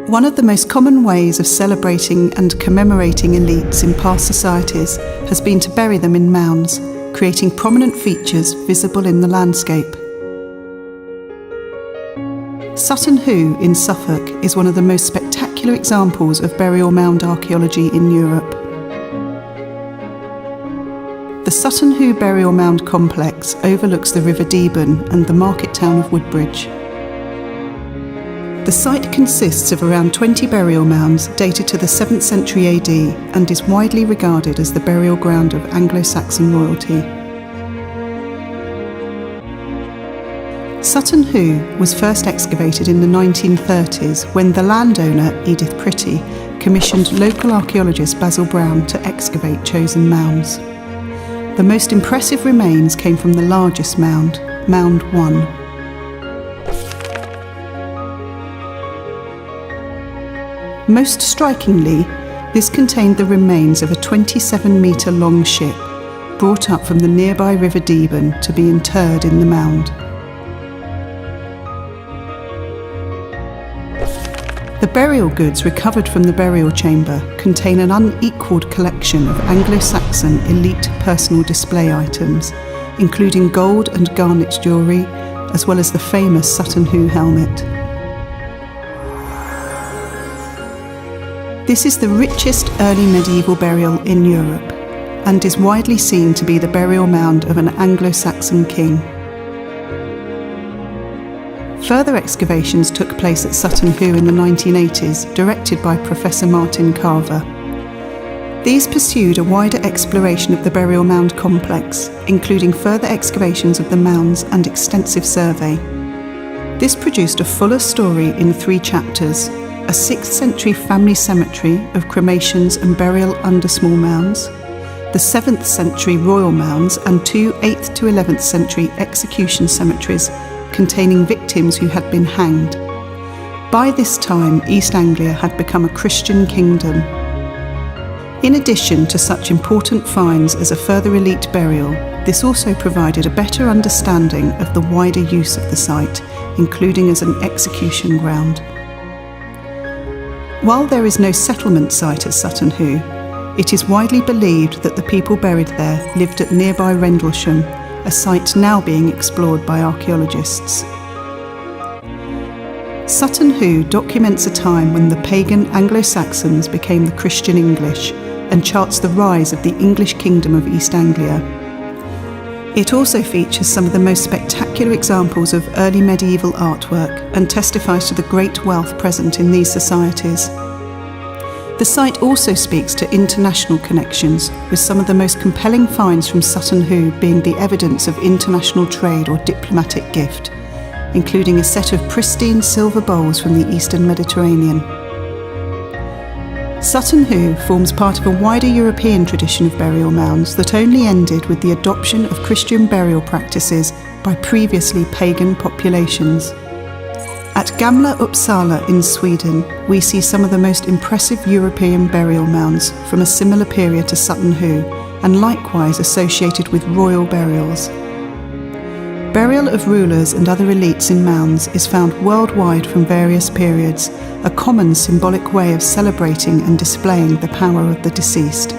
One of the most common ways of celebrating and commemorating elites in past societies has been to bury them in mounds, creating prominent features visible in the landscape. SuttonHoo in Suffolk is one of the most spectacular examples of burial mound archaeology in Europe. The SuttonHoo burial mound complex overlooks the River Deben and the market town of Woodbridge. The site consists of around 20 burial mounds dated to the 7th century AD and is widely regarded as the burial ground of Anglo-Saxon royalty. SuttonHoo was first excavated in the 1930s when the landowner, Edith Pretty, commissioned local archaeologist Basil Brown to excavate chosen mounds. The most impressive remains came from the largest mound, Mound 1. Most strikingly, this contained the remains of a 27-metre-long ship, brought up from the nearby River Deben to be interred in the mound. The burial goods recovered from the burial chamber contain an unequalled collection of Anglo-Saxon elite personal display items, including gold and garnet jewellery, as well as the famous SuttonHoo helmet. This is the richest early medieval burial in Europe, and is widely seen to be the burial mound of an Anglo-Saxon king. Further excavations took place at SuttonHoo in the 1980s, directed by Professor Martin Carver. These pursued a wider exploration of the burial mound complex, including further excavations of the mounds and extensive survey. This produced a fuller story in 3 chapters: a 6th century family cemetery of cremations and burial under small mounds, the 7th century royal mounds, and 2 8th to 11th century execution cemeteries containing victims who had been hanged. By this time, East Anglia had become a Christian kingdom. In addition to such important finds as a further elite burial, this also provided a better understanding of the wider use of the site, including as an execution ground. While there is no settlement site at SuttonHoo, it is widely believed that the people buried there lived at nearby Rendlesham, a site now being explored by archaeologists. SuttonHoo documents a time when the pagan Anglo-Saxons became the Christian English and charts the rise of the English kingdom of East Anglia. It also features some of the most spectacular examples of early medieval artwork and testifies to the great wealth present in these societies. The site also speaks to international connections, with some of the most compelling finds from SuttonHoo being the evidence of international trade or diplomatic gift, including a set of pristine silver bowls from the Eastern Mediterranean. SuttonHoo forms part of a wider European tradition of burial mounds that only ended with the adoption of Christian burial practices by previously pagan populations. At Gamla Uppsala in Sweden, we see some of the most impressive European burial mounds from a similar period to SuttonHoo, and likewise associated with royal burials. Burial of rulers and other elites in mounds is found worldwide from various periods, a common symbolic way of celebrating and displaying the power of the deceased.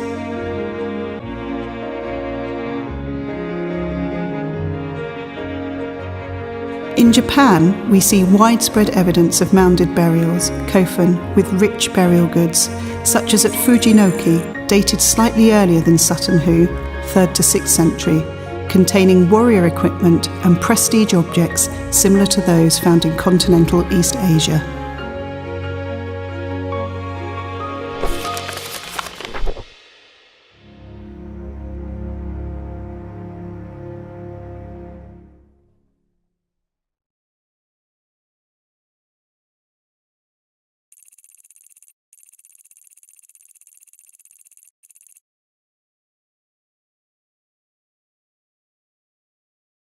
In Japan, we see widespread evidence of mounded burials, kofun, with rich burial goods, such as at Fujinoki, dated slightly earlier than SuttonHoo, 3rd to 6th century, containing warrior equipment and prestige objects similar to those found in continental East Asia.